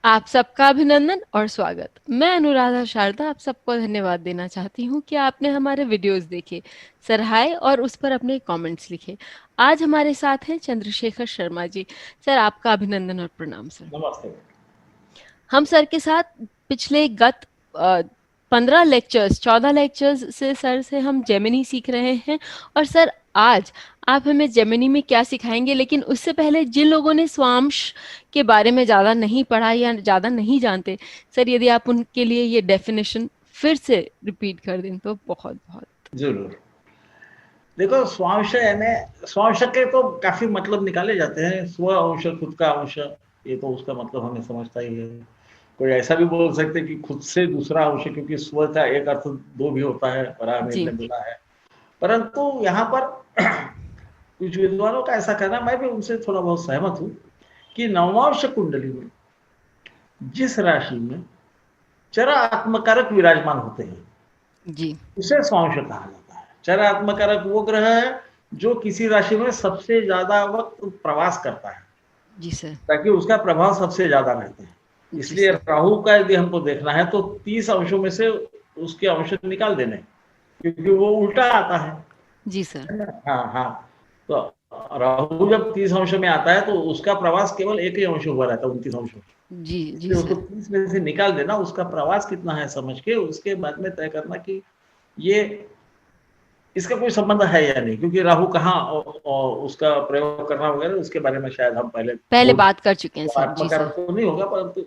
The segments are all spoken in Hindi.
आप सबका अभिनंदन और स्वागत। मैं अनुराधा शारदा आप सबको धन्यवाद देना चाहती हूँ कि आपने हमारे वीडियोस देखे, सराहे और उस पर अपने कमेंट्स लिखे। आज हमारे साथ हैं चंद्रशेखर शर्मा जी। सर, आपका अभिनंदन और प्रणाम सर। नमस्ते। हम सर के साथ पिछले गत 14 लेक्चर्स से सर से हम जेमिनी सीख रहे हैं। और सर, आज आप हमें जेमिनी में क्या सिखाएंगे, लेकिन उससे पहले जिन लोगों ने स्वांश के बारे में ज़्यादा नहीं पढ़ा या ज़्यादा नहीं जानते, सर यदि आप उनके लिए ये डेफिनेशन फिर से रिपीट कर दें तो बहुत बहुत। जरूर। देखो, स्वांश यानी स्वांश के तो काफी मतलब निकाले जाते हैं। स्व अंश, खुद का अंश, ये तो उसका मतलब हमें समझता ही है। कोई ऐसा भी बोल सकते कि खुद से दूसरा अंश, क्योंकि स्व का एक अर्थ दो भी होता है, परामीर जी ने बोला है। परंतु यहाँ पर कुछ विद्वानों का ऐसा कहना, मैं भी उनसे थोड़ा बहुत सहमत हूँ, कि नवांश कुंडली में जिस राशि में चर आत्मकारक विराजमान होते हैं जी उसे स्वांश कहा जाता है। चर आत्मकारक वो ग्रह है जो किसी राशि में सबसे ज्यादा वक्त प्रवास करता है, जी सर। ताकि उसका प्रभाव सबसे ज्यादा रहता है। जी इसलिए सर। राहु का यदि हमको देखना है तो 30 अंशों में से उसके अंश निकाल देने, क्योंकि वो उल्टा आता है। जी सर। हाँ हाँ। तो राहु जब 30 अंश में आता है तो उसका प्रवास केवल एक ही अंश हुआ रहता है, 29 अंशों। जी जी इसलिए उसको सर। 30 में से निकाल देना, उसका प्रवास कितना है समझ के उसके बाद में तय करना कि ये इसका कोई संबंध है या नहीं, क्योंकि राहु कहाँ और उसका प्रयोग करना वगैरह उसके बारे में शायद हम पहले पहले बोल, बात कर चुके हैं तो सर। जी सर। आत्मकारक तो नहीं होगा, परंतु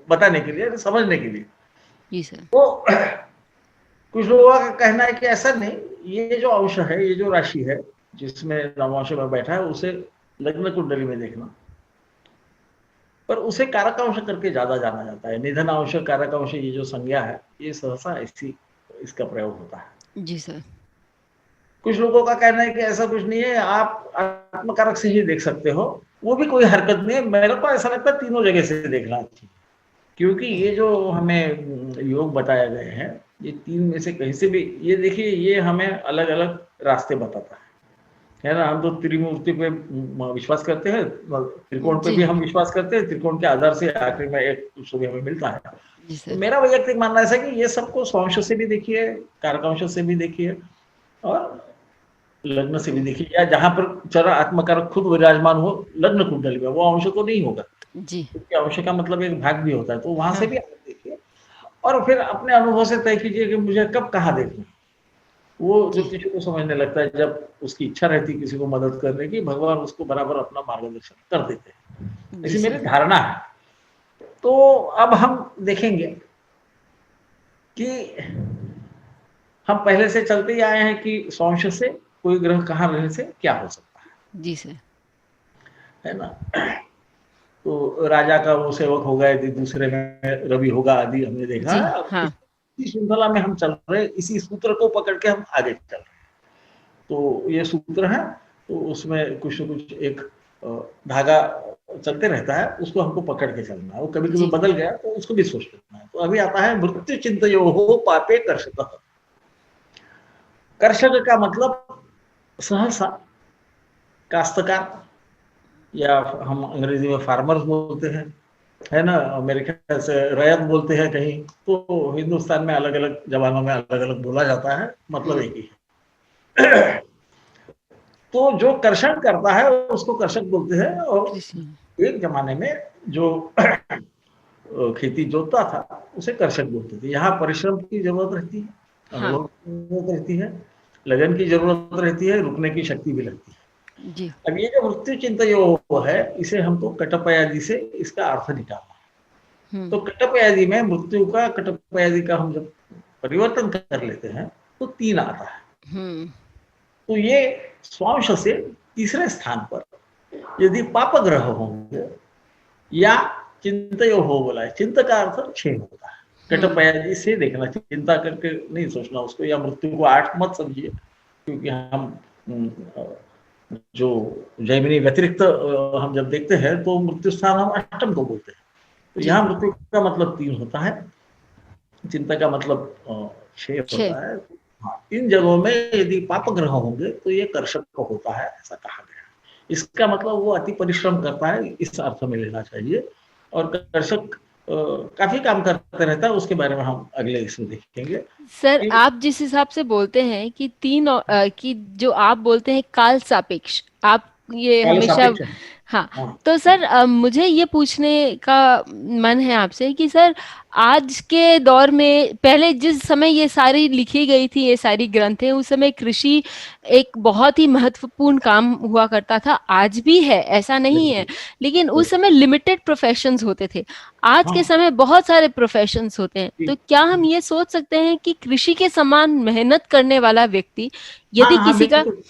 बताने के लिए, समझने के लिए। जी सर। तो कुछ लोगों का कहना है कि ऐसा नहीं, ये जो अंश है, ये जो राशि है जिसमें नवांश में बैठा है, उसे लग्न कुंडली में देखना, पर उसे कारक अंश करके ज्यादा जाना जाता है। निधन अंश, कारक अंश, ये जो संज्ञा है, ये सहसा ऐसी इसका प्रयोग होता है। जी सर। कुछ लोगों का कहना है कि ऐसा कुछ नहीं है, आप आत्मकारक से ही देख सकते हो, वो भी कोई हरकत नहीं है। मेरे को ऐसा लगता है तीनों जगह से देखना चाहिए, क्योंकि ये जो हमें योग बताए गए हैं, ये तीन में से कहीं से भी, ये देखिए, ये हमें अलग अलग रास्ते बताता है ना। हम तो त्रिमूर्ति पे विश्वास करते हैं, त्रिकोण पे जी भी हम विश्वास करते हैं, त्रिकोण के आधार से आखिर में एक सूर्य हमें मिलता है। जी तो सर। मेरा वैयक्तिक मानना ऐसा है कि ये सबको स्वांश से भी देखिए, कारकांश से भी देखिए, और लग्न से भी देखिए, या जहां पर चर आत्मकारक खुद विराजमान हो लग्न कुंडली में, वो अंश तो नहीं होगा, जी। क्योंकि अंश का मतलब एक भाग भी होता है, तो वहां से हाँ। भी आप देखिए। और फिर अपने अनुभव से तय कीजिए कि मुझे कब कहाँ देखना। वो जो जी किसी को समझने लगता है, जब उसकी इच्छा रहती है किसी को मदद करने की, भगवान उसको बराबर अपना मार्गदर्शन कर देते हैं, जी ऐसी मेरी सर। धारणा है। तो अब हम देखेंगे कि हम पहले से चलते ही आए हैं कि स्वांश से कोई ग्रह कहाँ रहने से क्या हो सकता जी सर। है ना। तो राजा का वो सेवक होगा, यदि दूसरे में रवि होगा आदि हमने देखा जी है। अब हाँ। इसी श्रृंखला में हम चल रहे हैं, इसी सूत्र को पकड़ के हम आगे चल रहे हैं। तो ये सूत्र है, तो उसमें कुछ न कुछ एक धागा चलते रहता है, उसको हमको पकड़ के चलना है। वो कभी कभी जी बदल गया तो उसको भी सोच लेना है। तो अभी आता है मृत्यु चिंतयो हो पापे कर्षक। कर्षक का मतलब सहसा काश्तकार, या हम अंग्रेजी में फार्मर्स बोलते हैं, है ना। मेरे ख्याल से रैयत बोलते हैं कहीं। तो हिंदुस्तान में अलग अलग जबानों में अलग अलग बोला जाता है, मतलब एक ही है। तो जो कर्षण करता है उसको कर्षक बोलते हैं। और कृष्ण। एक जमाने में जो खेती जोतता था उसे कर्षक बोलते थे। यहाँ परिश्रम की जरूरत रहती है, हाँ। अनुभव की जरूरत रहती है, लगन की जरूरत रहती है, रुकने की शक्ति भी लगती है। जी। अब ये जो मृत्यु चिंता जो है, इसे हमको कटपयादि से इसका अर्थ निकालना है। हम्म। तो कटपयादि में मृत्यु का, कटपयादि का हम जब परिवर्तन कर लेते हैं तो 3 आता है। हम्म। तो ये स्वांश से तीसरे स्थान पर यदि पाप ग्रह होंगे, या चिंतयो हो बोला है, चिंता का अर्थ 6 होता है। हम्म। कटपयादि से देखना, चिंता करके नहीं सोचना उसको, या मृत्यु को 8 मत समझिए, क्योंकि हम जो जैमिनी व्यतिरिक्त हम जब देखते हैं तो मृत्यु स्थान हम अष्टम को बोलते हैं। तो जी यहाँ मृत्यु का मतलब 3 होता है, चिंता का मतलब 6 छः। होता है। हाँ, इन जगहों में यदि पाप ग्रह होंगे तो ये कर्षक को होता है, ऐसा कहा गया है। इसका मतलब वो अति परिश्रम करता है, इस अर्थ में लेना चाहिए। और कर्षक काफी काम करते रहता है। उसके बारे में हम अगले इसमें देखेंगे सर कि आप जिस हिसाब से बोलते हैं कि कि जो आप बोलते हैं काल सापेक्ष, आप ये काल हमेशा, सापेक्ष है। हाँ, हाँ तो सर मुझे ये पूछने का मन है आपसे कि सर आज के दौर में, पहले जिस समय ये सारी लिखी गई थी, ये सारी ग्रंथें, उस समय कृषि एक बहुत ही महत्वपूर्ण काम हुआ करता था, आज भी है, ऐसा नहीं है, बिल्कुल लेकिन उस बिल्कुल। समय लिमिटेड प्रोफेशंस होते थे। आज के हाँ समय बहुत सारे प्रोफेशंस होते हैं, जी। तो क्या हम ये सोच सकते हैं कि कृषि के समान मेहनत करने वाला व्यक्ति हाँ यदि हाँ किसी का, बिल्कुल,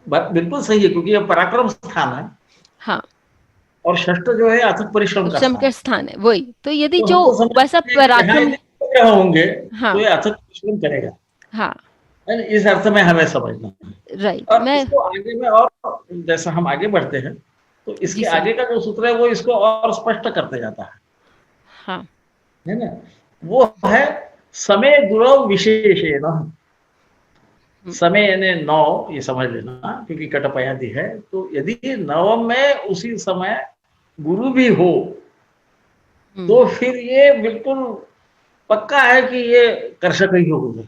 बात बिल्कुल सही है, क्योंकि ये पराक्रम स्थान है हाँ, और षष्ठ जो है अथक परिश्रम का श्रम स्थान का है। स्थान है, वही तो, यदि तो जो हम तो वैसा समझते हैं कि जहाँ पराक्रम, यदि उपग्रह होंगे तो हाँ, ये अथक परिश्रम करेगा, हाँ, है ना? इस अर्थ में हमें समझना है। राइट, और मैं, इसको आगे में, और जैसा हम आगे बढ़ते हैं तो जी इसके सर, आगे का जो सूत्र है वो इसको और स्पष्ट करते जाता हाँ, है ना? वो है समय गुरव विशेषेण। हम्म, समय यानी नौ, ये समझ लेना, क्योंकि कटपयादि है, तो यदि नवम में उसी समय गुरु भी हो हम्म, तो फिर ये बिल्कुल पक्का है कि ये कर्षक ही होगा।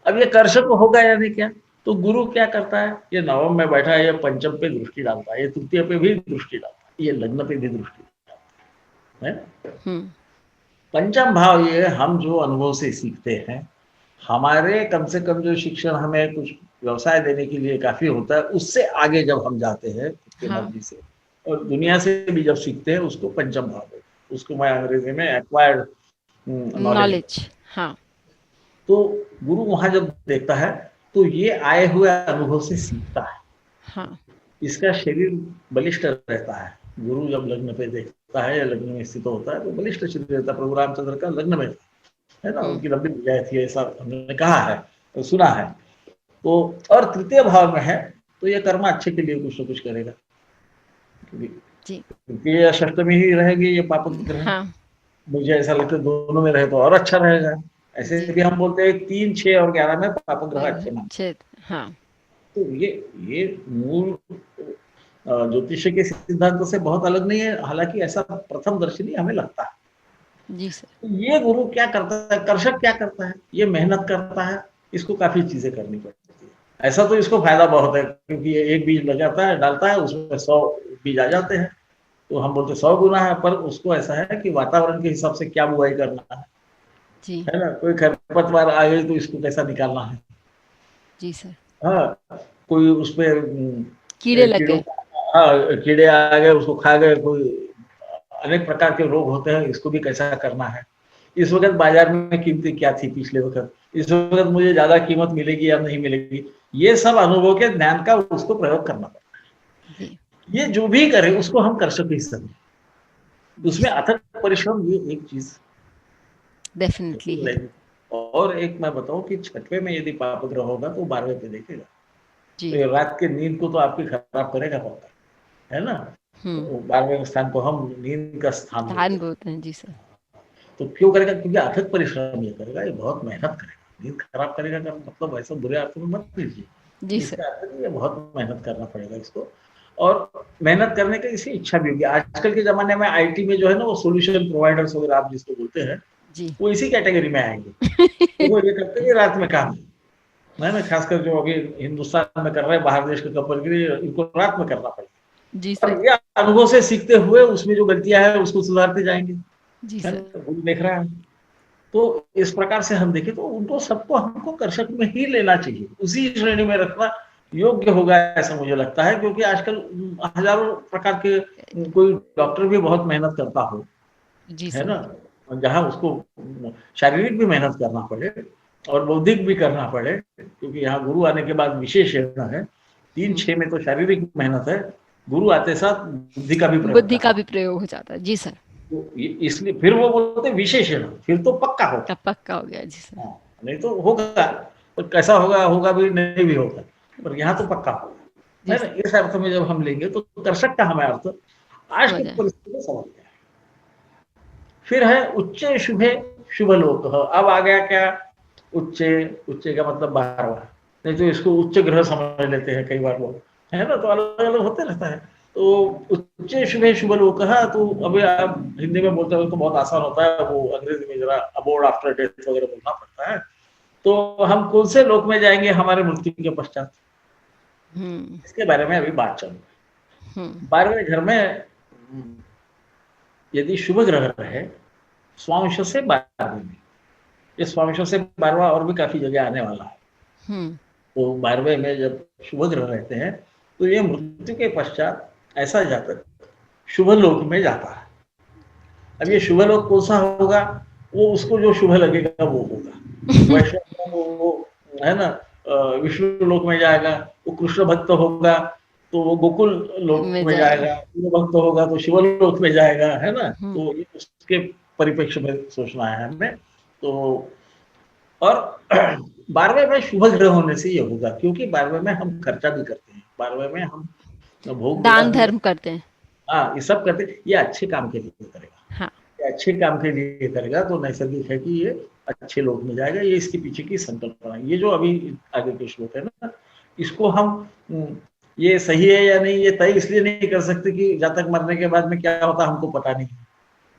अब ये कर्षक होगा यानी क्या? तो गुरु क्या करता है, ये नवम में बैठा है, ये पंचम पे दृष्टि डालता है, ये तृतीय पे भी दृष्टि डालता है, ये लग्न पे भी दृष्टि डालता है ना? हम्म, पंचम भाव ये हम जो अनुभव से सीखते हैं, हमारे कम से कम जो शिक्षण हमें कुछ व्यवसाय देने के लिए काफी होता है, उससे आगे जब हम जाते हैं खुद की हाँ, मर्जी से और दुनिया से भी जब सीखते हैं, उसको पंचम भाव बोलते हैं। उसको मैं अंग्रेजी में एक्वायर्ड नॉलेज। नॉलेज, हाँ, तो गुरु वहां जब देखता है तो ये आए हुए अनुभव से सीखता है, हाँ, इसका शरीर बलिष्ठ रहता है। गुरु जब लग्न पे देखता है या लग्न में स्थित होता है तो बलिष्ठ शरीर रहता है। प्रभु रामचंद्र का लग्न में है ना, हम्म, उनकी लंबी विजय थी, ऐसा हमने कहा है तो सुना है। तो और तृतीय भाव में है तो ये कर्म अच्छे के लिए कुछ ना कुछ करेगा, क्योंकि जी, तृतीय या षष्टमी ही रहेगी ये पाप ग्रह। हाँ, मुझे ऐसा लगता है दोनों में रहे तो और अच्छा रहेगा। ऐसे जी, भी हम बोलते हैं 3, 6 और 11 में पाप ग्रह अच्छे मानते छेद, हाँ, हैं। तो ये मूल ज्योतिष के सिद्धांतों से बहुत अलग नहीं है, हालांकि ऐसा प्रथम दर्शनी हमें लगता है। जी सर, तो ये गुरु क्या करता है, कर्षक क्या करता है, ये मेहनत करता है, इसको काफी चीजें करनी पड़ती है। ऐसा तो इसको फायदा बहुत है, क्योंकि ये एक बीज लगाता है, डालता है, उसमें 100 बीज आ जाते हैं, तो हम बोलते 100 गुना है। पर उसको ऐसा है कि वातावरण के हिसाब से क्या बुआई करना जी, है ना? कोई खरपतवार आ गई तो इसको कैसा निकालना है, जी सर, हाँ, कोई उसपे कीड़े लग कीड़ों, गए, हाँ, कीड़े आ गए उसको खा गए, कोई अनेक प्रकार के रोग होते हैं, इसको भी कैसा करना है। इस वक्त बाजार में कीमतें क्या थी पिछले वक्त, इस वक्त मुझे ज्यादा कीमत मिलेगी या नहीं मिलेगी, ये सब अनुभव के ज्ञान का उसको प्रयोग करना पड़ता जी, है। ये जो भी करे उसको हम कर सकते समझे, जी उसमें सर, अथक परिश्रम ये एक चीज डेफिनेटली है, और एक मैं बताऊं कि छठवें में यदि पाप ग्रह होगा तो 12वें पे देखेगा, तो जी, ये रात के नींद को तो आपकी खराब करेगा पक्का, है ना? हम्म, तो 12वें स्थान को हम नींद का स्थान ध्यान बोलते हैं। बोलते हैं, जी सर, तो क्यों करेगा? क्योंकि अथक परिश्रम ये करेगा, ये बहुत मेहनत करेगा। नींद खराब करेगा का मतलब ऐसा बुरे अर्थ में मत लीजिए, जी सर, इसका अर्थ है कि ये बहुत मेहनत करना पड़ेगा इसको, और मेहनत करने की इसी इच्छा भी होगी। आजकल के जमाने में आईटी में जो है ना, वो सॉल्यूशन प्रोवाइडर्स वगैरह आप जिसको बोलते हैं, जी, वो इसी कैटेगरी में आएंगे। तो वो ये करते हैं रात में काम है ना, खासकर जो अभी हिंदुस्तान में कर रहे हैं बाहर देश के कंपनी के लिए, इनको रात में करना जी पड़ेगा। सर, और ये अनुभव से सीखते हुए उसमें जो गलतियां हैं उसको सुधारते जाएंगे, जी है सर, ना? वो देख रहा है। तो इस प्रकार से हम देखें तो उनको सबको हमको कर्षक में ही लेना चाहिए, उसी श्रेणी में रखना योग्य होगा, ऐसा मुझे लगता है। क्योंकि आजकल हजारों प्रकार के, कोई डॉक्टर भी बहुत मेहनत करता हो, जी है सर, ना, जहाँ उसको शारीरिक भी मेहनत करना पड़े और बौद्धिक भी करना पड़े, क्योंकि यहाँ गुरु आने के बाद विशेष है। 3-6 में तो शारीरिक मेहनत है, गुरु आते साथ बुद्धि का भी प्रयोग बुद्धि का करना। भी प्रयोग हो जाता है, जी सर, तो इसलिए फिर वो बोलते विशेषण, फिर तो पक्का होगा। तब पक्का हो गया, जी सर, हाँ, नहीं तो होगा, तो कैसा होगा, होगा भी नहीं भी होगा, पर यहाँ तो पक्का होगा, जी है ना? सर, इस अर्थ में जब हम लेंगे तो कर्षक का हमें अर्थ आज की समझ आया, परिस्थिति में समझ गया। फिर है उच्चे शुभे शुभ लोक। अब आ गया क्या? उच्चे, उच्चे का मतलब 12वां, नहीं तो इसको उच्च ग्रह समझ लेते हैं कई बार लोग, है ना? तो अलग अलग होते रहता है। तो उच्च शुभे शुभ लोकः, तो अभी आप हिंदी में बोलते हो तो बहुत आसान होता है, वो अंग्रेजी में जरा अबोर्ड आफ्टर डेथ वगैरह बोलना पड़ता है। तो हम कौन से लोक में जाएंगे हमारे मृत्यु के पश्चात, इसके बारे में अभी बात चल रही है। 12वें घर में यदि शुभ ग्रह रहे स्वांश से 12वें में, ये स्वांश से 12वां और भी काफी जगह आने वाला है। तो 12वें में जब शुभ ग्रह रहते हैं तो ये मृत्यु के पश्चात ऐसा जातक शुभ लोक में जाता है। अब ये शुभ लोक कौन सा होगा, वो उसको जो शुभ लगेगा वो होगा। वैष्णव वो है ना विष्णु लोक में जाएगा, वो कृष्ण भक्त होगा तो वो गोकुल लोक में जाएगा, शिव भक्त होगा तो शिव लोक में जाएगा, है ना। तो ये उसके परिप्रेक्ष्य में सोचना है हमें। तो और 12वें में शुभ ग्रह होने से ये होगा, क्योंकि 12वें में हम खर्चा भी करते हैं, 12वें में हम भोग दान धर्म करते हैं, हाँ ये सब करते हैं। ये अच्छे काम के लिए करेगा, हाँ। ये अच्छे काम के लिए करेगा तो नैसर्गिक है कि ये अच्छे लोक में जाएगा। ये इसके पीछे की संकल्पना, ये जो अभी आगे के श्लोक है ना, इसको हम ये सही है या नहीं ये तय इसलिए नहीं कर सकते कि जब तक मरने के बाद में क्या होता हमको पता नहीं।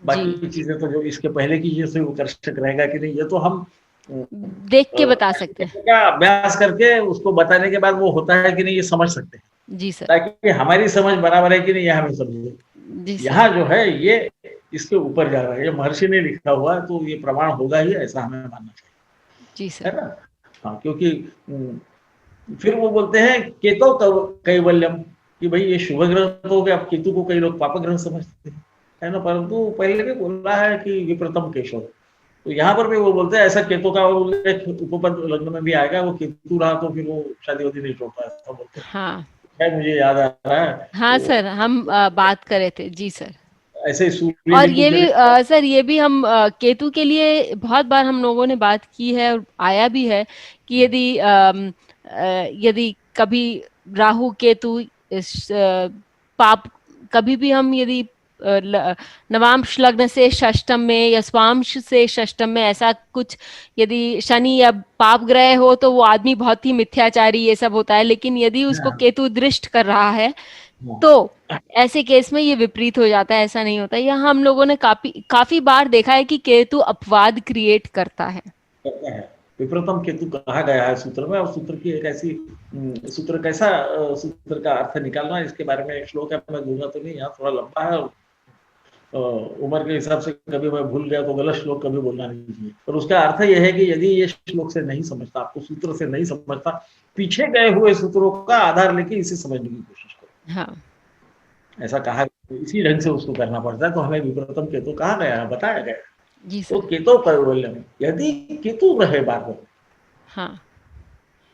बाकी चीजें तो जो इसके पहले की चीजें से वो कर्षक रहेगा कि नहीं, ये तो हम देख के बता सकते हैं, का अभ्यास करके उसको बताने के बाद वो होता है कि नहीं ये समझ सकते हैं। जी सर। ताकि हमारी समझ बराबर है कि नहीं ये हमें समझे। यहाँ जो है ये इसके ऊपर जा रहा है, ये महर्षि ने लिखा हुआ है तो ये प्रमाण होगा ही, ऐसा हमें मानना चाहिए, जी सर, है ना। हाँ, क्योंकि फिर वो बोलते हैं केतो कैवल्यम, कि भाई ये शुभ ग्रह तो हो गया। अब केतु को कई लोग पाप ग्रह समझते हैं, है ना, परंतु पहले भी बोला है कि विप्रतम केशव। तो यहाँ पर भी वो बोलते हैं ऐसा केतु का उल्लेख उपपद लग्न में भी आएगा, वो केतु रहा तो फिर वो शादी वादी नहीं छोड़ता, ऐसा बोलते हैं। हाँ मुझे याद आ रहा है। हाँ तो सर, हम बात कर रहे थे, जी सर। ऐसे ही सूर्य और भी ये भी सर, ये भी हम केतु के लिए बहुत बार हम लोगों ने बात की है और आया भी है कि यदि कभी राहु केतु पाप, कभी भी हम यदि नवांश लग्न से षष्टम में या स्वांश से षष्टम में ऐसा कुछ यदि शनि या पाप ग्रह हो तो वो आदमी बहुत ही मिथ्याचारी ये सब होता है। लेकिन यदि उसको केतु दृष्ट कर रहा है तो ऐसे केस में ये विपरीत हो जाता है, ऐसा नहीं होता। यह हम लोगों ने काफी बार देखा है कि केतु अपवाद क्रिएट करता है। विप्रतम केतु कहा गया है सूत्र में, और सूत्र की एक ऐसी सूत्र कैसा सूत्र का अर्थ निकालना, इसके बारे में एक श्लोक है, मैं दूंगा तो नहीं, यहाँ थोड़ा लंबा है और उम्र के हिसाब से कभी मैं भूल गया तो गलत श्लोक कभी बोलना नहीं चाहिए। पर उसका अर्थ यह है कि यदि ये श्लोक से नहीं समझता, आपको सूत्र से नहीं समझता, पीछे गए हुए सूत्रों का आधार लेके इसे समझने की कोशिश करो। हाँ, ऐसा कहा, इसी ढंग से उसको करना पड़ता है। तो हमें विप्रतम केतु कहा गया है, बताया गया है। जी सर। तो केतु कैवल्यम, यदि केतु रहे बार, हाँ,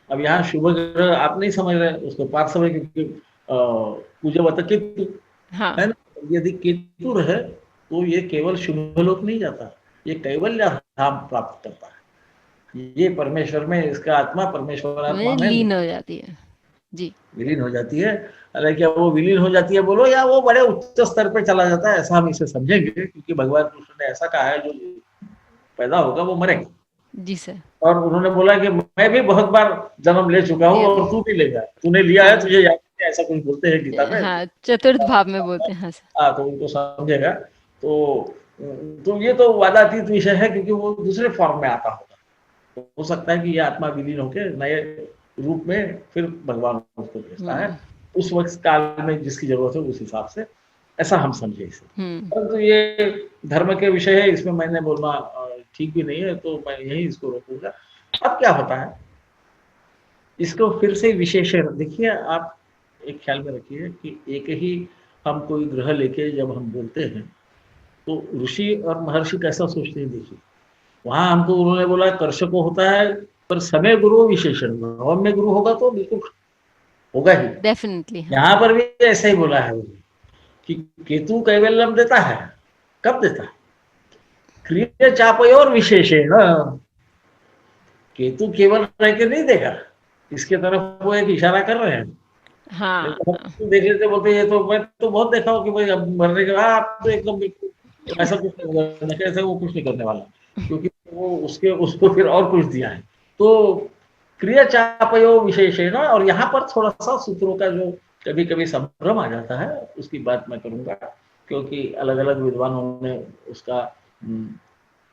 अब यहाँ शुभ ग्रह आप नहीं समझ रहे, उसको पार्थ समय, क्योंकि पूजा बता केतु, हाँ, है ना। यदि केतु रहे तो ये केवल शुभ लोक नहीं जाता, ये कैवल्य धाम प्राप्त करता है। ये परमेश्वर में, इसका आत्मा परमेश्वर आत्मा में लीन हो जाती है, जी, विलीन हो जाती है। हालांकि वो विलीन हो जाती है बोलो, या वो बड़े उच्च स्तर पे चला जाता है, ऐसा हम इसे समझेंगे, क्योंकि भगवान कृष्ण ने ऐसा कहा है जो पैदा होगा वो मरेगा। जी सर। और उन्होंने बोला कि मैं भी बहुत बार जन्म ले चुका हूँ और तू भी लेगा, तूने लिया है, तुझे याद है, ऐसा कुछ बोलते हैं गीता में। हाँ, चतुर्थ भाव में बोलते हैं। हाँ, तो उनको समझेगा। तो ये तो वादातीत विषय है, क्योंकि वो दूसरे फॉर्म में आता होगा। हो सकता है कि ये आत्मा विलीन होकर नए रूप में फिर भगवान उसको भेजता है, उस वक्त काल में जिसकी जरूरत है उस हिसाब से, ऐसा हम समझे इसे। परंतु ये धर्म के विषय है, इसमें मैंने बोलना ठीक भी नहीं है, तो मैं यही इसको रोकूंगा। अब क्या होता है, इसको फिर से विशेषण देखिए, आप एक ख्याल में रखिए कि एक ही हम कोई ग्रह लेके जब हम बोलते हैं तो ऋषि और महर्षि कैसा सोचते हैं। देखिए वहां हमको उन्होंने बोला कर्षको होता है, पर समय गुरु विशेषण, नवम में गुरु होगा तो बिल्कुल होगा ही, डेफिनेटली। यहाँ पर भी ऐसा ही बोला है कि केतु कैवल्यम देता है। कब देता है? क्रिया चापयोर विशेषण, केतु केवल रह के नहीं देगा, इसके तरफ वो एक इशारा कर रहे हैं। हाँ, देख लेते, बोलते ये तो मैं तो बहुत देखा हूँ कि भाई अब मरने के बाद आप तो एकदम ऐसा कुछ नहीं, ऐसा वो कुछ नहीं करने वाला, क्योंकि वो उसको फिर और कुछ दिया है। तो क्रिया चापयो विशेषण, और यहाँ पर थोड़ा सा सूत्रों का जो कभी कभी संभ्रम आ जाता है, उसकी बात मैं करूंगा, क्योंकि अलग अलग विद्वानों ने उसका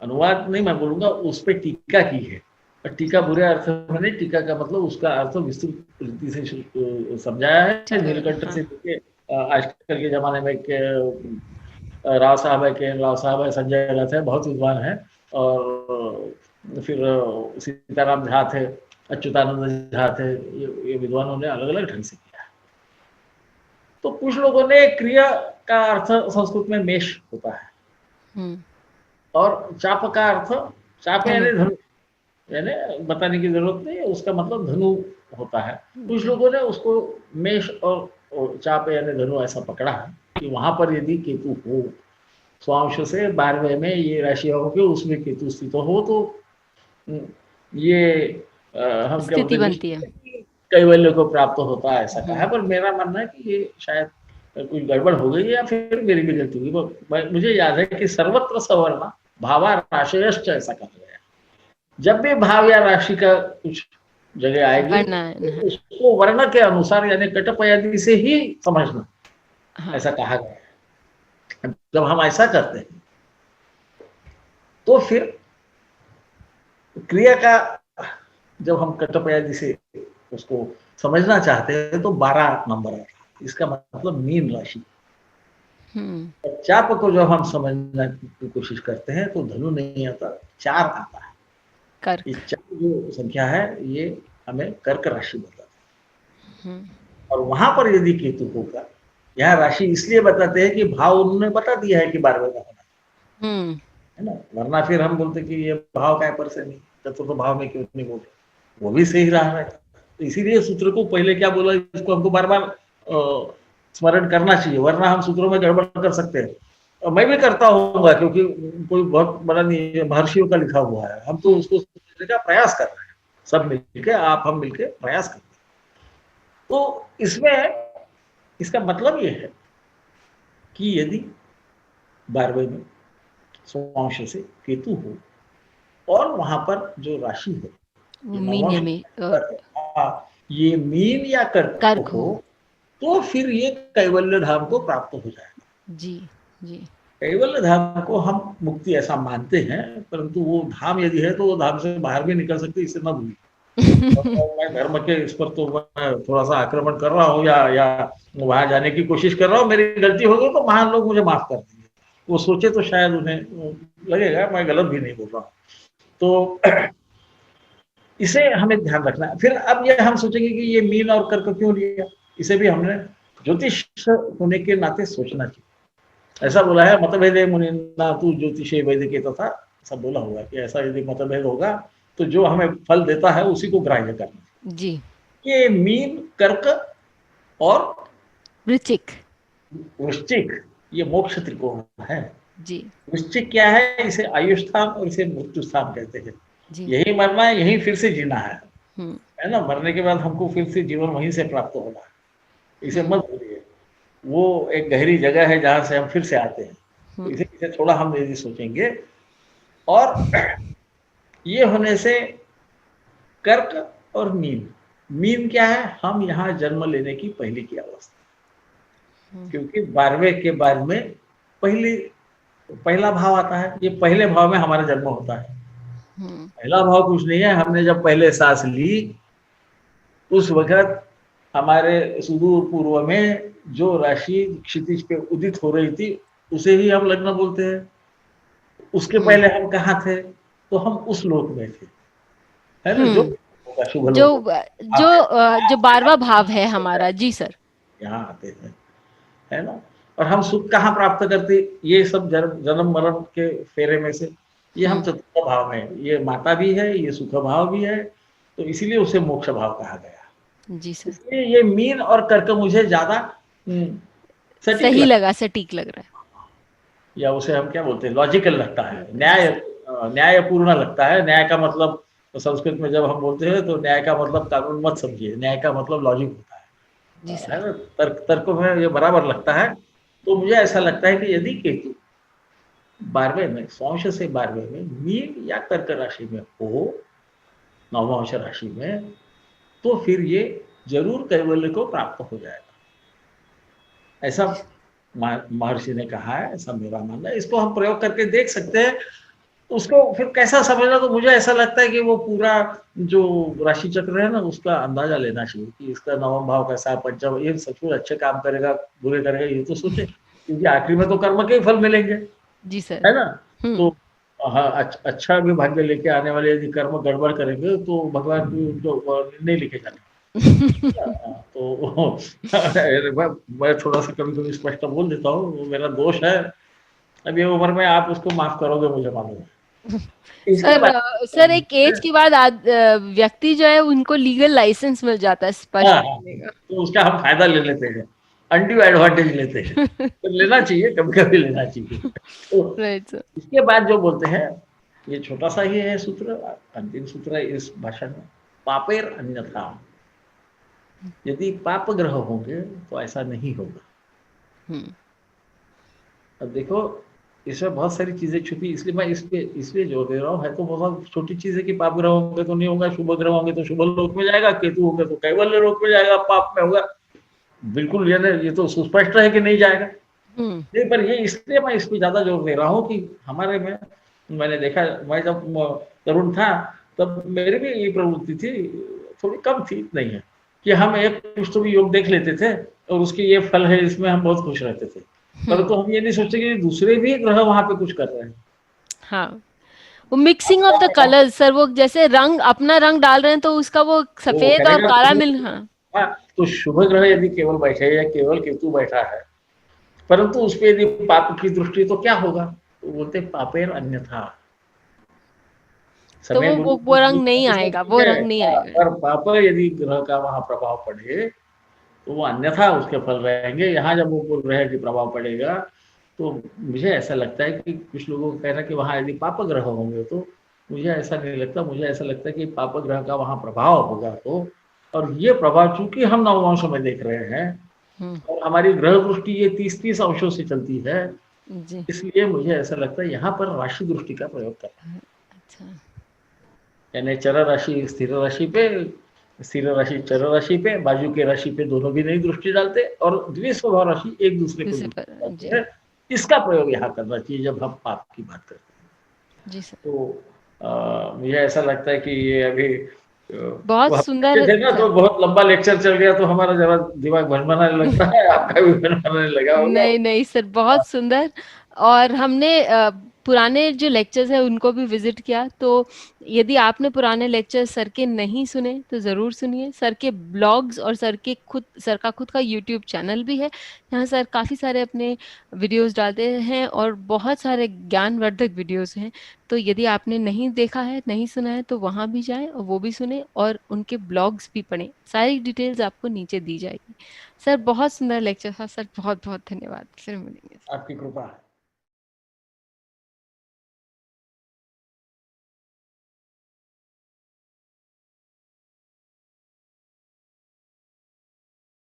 अनुवाद नहीं मैं बोलूंगा, उस पर टीका की है। और टीका बुरे अर्थ में नहीं, टीका का मतलब उसका अर्थ विस्तृत रीति से समझाया है। ठीक है। नीलकंठ हाँ। से लेके आजकल के जमाने में राव साहब है, के राव साहब है, संजय रथ है, बहुत विद्वान है। और फिर सीताराम झा थे, अच्युतानंद झा थे, ये विद्वानों ने अलग अलग ढंग से किया। तो कुछ लोगों ने क्रिया का अर्थ संस्कृत में मेष होता है, और चाप का अर्थ, चाप धनु। यानी धनु, यानी बताने की जरूरत नहीं है, उसका मतलब धनु होता है। कुछ जी। लोगों ने उसको मेष और चाप यानी धनु ऐसा पकड़ा है कि वहां पर यदि केतु हो, स्वांश से 12वें में ये राशि होगी, उसमें केतु स्थित हो, तो ये हम क्या बोलते स्थिति हैं, बनती है। निश्चित कैवल्य को प्राप्त होता है, ऐसा कहा है। हम्म। पर मेरा मानना है कि ये शायद कुछ गड़बड़ हो गई, या फिर मेरी भी गलती हुई। मुझे याद है कि सर्वत्र सवर्ण भावा राशयश्च ऐसा कहा गया। जब भी भाव या राशि का कुछ जगह आएगी, वर्णन है। तो उसको वर्ण के अनुसार यानी कटपयादि से ही समझना, हाँ। ऐसा कहा गया है। जब हम ऐसा करते हैं तो फिर क्रिया का, जब हम कटपयादि से उसको समझना चाहते हैं तो 12 नंबर आता है, इसका मतलब मीन राशि। चाप को जब हम समझने की कोशिश करते हैं तो धनु नहीं आता, 4 आता है। कर्क। ये 4 जो संख्या है, ये हमें कर्क राशि बताती है। और वहां पर यदि केतु होगा, यहाँ राशि इसलिए बताते हैं कि भाव उन्होंने बता दिया है कि 12वें का होना है ना, वरना फिर हम बोलते कि ये भाव काय पर से नहीं, चतुर्थ भाव में क्यों नहीं बोले, वो भी सही रहा है। तो इसीलिए सूत्र को पहले क्या बोला, इसको हमको बार बार स्मरण करना चाहिए, वरना हम सूत्रों में गड़बड़ कर सकते हैं। और मैं भी करता होऊंगा, क्योंकि कोई बहुत बड़ा नहीं, महर्षियों का लिखा हुआ है, हम तो उसको समझने का प्रयास कर रहे हैं, सब मिलके, आप हम मिलके प्रयास करते हैं। तो इसमें इसका मतलब ये है कि यदि 12वें में स्वांश से केतु हो, और वहां पर जो राशि है, मीन या में ये मीन या कर्क कर्क हो, हो। तो फिर ये कैवल्य धाम को प्राप्त हो जाएगा। जी। जी। कैवल्य धाम को हम मुक्ति ऐसा मानते हैं, परंतु वो धाम यदि है तो वो धाम से बाहर भी निकल सकते, इसे न भूलिए। मैं धर्म के इस पर तो मैं थोड़ा सा आक्रमण कर रहा हूँ, या वहां जाने की कोशिश कर रहा हूँ, मेरी गलती हो गई तो महान लोग मुझे माफ कर देंगे। वो सोचे तो शायद उन्हें लगेगा मैं गलत भी नहीं बोल रहा हूँ। तो इसे हमें ध्यान रखना है। फिर अब ये हम सोचेंगे कि ये मीन और कर्क क्यों लिया, इसे भी हमने ज्योतिष होने के नाते सोचना चाहिए। ऐसा बोला है, मतभेदे मुनिना तू ज्योतिषे वैदिके तथा, ऐसा बोला हुआ है कि ऐसा यदि मतभेद होगा तो जो हमें फल देता है उसी को ग्राह्य करना। जी। ये मीन, कर्क और वृश्चिक। वृश्चिक, ये मोक्ष त्रिकोण है। जी। वृश्चिक क्या है, इसे आयुष स्थान और इसे मृत्यु स्थान कहते हैं। जी। यही मरना है, यही फिर से जीना हम्म। है ना, मरने के बाद हमको फिर से जीवन वहीं से प्राप्त होना है, इसे मत भूलिए। वो एक गहरी जगह है जहां से हम फिर से आते हैं। तो इसे थोड़ा हम यदि सोचेंगे, और ये होने से कर्क और मीन, मीन क्या है, हम यहाँ जन्म लेने की पहले की अवस्था, क्योंकि 12वें के बाद में पहला भाव आता है, ये पहले भाव में हमारा जन्म होता है। पहला भाव कुछ नहीं है, हमने जब पहले सांस ली उस वक्त हमारे सुदूर पूर्व में जो राशि क्षितिज पे उदित हो रही थी उसे ही हम लग्न बोलते हैं। उसके पहले हम कहाँ थे, तो हम उस लोक में थे, है ना, जो शुभ जो लोक, जो जो 12वां भाव है हमारा। जी सर। यहाँ आते थे, है ना। और हम सुख कहाँ प्राप्त करते, ये सब जन्म मरण के फेरे में से, ये हम चतुर्थ भाव में, ये माता भी है, ये सुख भाव भी है, तो इसीलिए उसे मोक्ष भाव कहा गया। जी सर। इसलिए ये मीन और कर्क मुझे ज्यादा सही लगा, सटीक लग रहा है, या उसे हम क्या बोलते हैं, लॉजिकल लगता है, न्यायपूर्ण लगता है। न्याय का मतलब तो संस्कृत में जब हम बोलते हैं तो न्याय का मतलब कानून मत समझिए, न्याय का मतलब लॉजिक होता है ना, तर्क में ये बराबर लगता है। तो मुझे ऐसा लगता है कि यदि केतु 12वें में, स्वांश से 12वें में मीन या कर्क राशि में हो, नवमांश राशि में, तो फिर ये जरूर कैवल्य को प्राप्त हो जाएगा। ऐसा महर्षि ने कहा है, ऐसा मेरा मानना है। इसको हम प्रयोग करके देख सकते हैं। उसको फिर कैसा समझना, तो मुझे ऐसा लगता है कि वो पूरा जो राशि चक्र है ना, उसका अंदाजा लेना चाहिए कि इसका नवम भाव कैसा है, पंचम, ये सचमुच अच्छे काम करेगा, बुरे करेगा, ये तो सोचे, क्योंकि आखिरी में तो कर्म के ही फल मिलेंगे, जी सर। है ना? तो हम्म। हाँ, अच्छा भी भाग्य लेके आने वाले यदि कर्म गड़बड़ करेंगे तो भगवान भी उनको नहीं लिखे जाने। तो मैं थोड़ा सा कभी कभी स्पष्ट बोल देता हूँ, वो मेरा दोष है। अब ये उम्र में आप उसको माफ करोगे, मुझे मालूम है। इसके सर बाद सर एक एज के बाद व्यक्ति जो है उनको लीगल लाइसेंस मिल जाता है हाँ स्पष्ट हाँ, करने का। तो उसका हम फायदा ले लेते हैं, अनड्यू एडवांटेज लेते हैं, तो लेना चाहिए, कभी कभी लेना चाहिए। तो राइट सर। इसके बाद जो बोलते हैं, ये छोटा सा ही है सूत्र, अंतिम सूत्र है इस भाषण में, पापेर अन्यथा, यदि पाप ग्रह होंगे तो ऐसा नहीं होगा। हम्म। अब देखो, इसमें बहुत सारी चीजें छुपी, इसलिए मैं इसलिए जोर दे रहा हूँ। है तो बहुत छोटी चीज है कि पाप ग्रह होंगे तो नहीं होगा, शुभ ग्रह होंगे तो शुभ लोक में जाएगा, केतु होंगे तो कैवल्य लोक में जाएगा, पाप में होगा बिल्कुल, ये तो सुस्पष्ट है कि नहीं जाएगा। हम्म। नहीं, पर ये इसलिए मैं इस पे ज्यादा जोर दे रहा हूँ कि हमारे में, मैंने देखा, मैं जब तरुण था तब मेरी भी ये प्रवृत्ति थी, थोड़ी कम थी, नहीं है, कि हम एक कुछ तो भी योग देख लेते थे और उसके ये फल है, इसमें हम बहुत खुश रहते थे। परंतु हम ये नहीं सोचते कि दूसरे भी ग्रह वहां पे कुछ कर रहे हैं। हाँ, वो मिक्सिंग ऑफ आपका द कलर्स सर, वो जैसे रंग अपना रंग डाल रहे हैं तो उसका वो वो सफेद और करेगा काला तो, मिल, हाँ। हाँ, तो शुभ ग्रह यदि केवल बैठे या केवल केतु बैठा है, परंतु उस पर यदि पाप की दृष्टि, तो क्या होगा? तो बोलते पापेर अन्यथा, तो समय गुरु वो रंग नहीं आएगा, ठीक वो है, रंग नहीं आएगा। पर पाप यदि ग्रह का वहां प्रभाव पड़े तो वो अन्यथा उसके फल रहेंगे। यहाँ जब वो बोल रहे हैं कि प्रभाव पड़ेगा, तो मुझे ऐसा लगता है कि कुछ लोगों का कहना है कि वहां यदि पाप ग्रह होंगे, तो मुझे ऐसा नहीं लगता। मुझे ऐसा लगता है कि पाप ग्रह का वहां प्रभाव होगा, तो और ये प्रभाव चूंकि हम नववंशों में देख रहे हैं हम्म। और हमारी ग्रह दृष्टि ये 30-30 अंशों से चलती है, जी। इसलिए मुझे ऐसा लगता है यहाँ पर राशि दृष्टि का प्रयोग करना, अच्छा। यानी चर राशि स्थिर राशि पे, स्थिर राशि चर राशि पे, बाजू के राशि पे दोनों भी नहीं दृष्टि डालते, और द्विस्वभाव राशि एक दूसरे को दूसरे पर। दृष्टि डालते जी। हैं। इसका प्रयोग यहाँ करना चाहिए जब हम पाप की बात करते हैं। जी सर। तो मुझे ऐसा लगता है कि ये अभी वो बहुत हम बच्चे सुंदर थे ना, तो सर। बहुत लंबा लेक्चर चल गया, तो हमारा जरा दिमाग भनभनाने लगता है, आपका भी भनभनाने लगा होगा। नहीं नहीं सर, बहुत सुंदर। और हमने पुराने जो लेक्चर्स है उनको भी विजिट किया, तो यदि आपने पुराने लेक्चर सर के नहीं सुने तो ज़रूर सुनिए। सर के ब्लॉग्स और सर का खुद का यूट्यूब चैनल भी है, जहाँ सर काफ़ी सारे अपने वीडियोस डालते हैं और बहुत सारे ज्ञानवर्धक वीडियोस हैं। तो यदि आपने नहीं देखा है, नहीं सुना है, तो वहाँ भी जाएं और वो भी सुने और उनके ब्लॉग्स भी पढ़ें। सारी डिटेल्स आपको नीचे दी जाएगी। सर बहुत सुंदर लेक्चर था सर, बहुत बहुत धन्यवाद। फिर मिलेंगे। आपकी कृपा।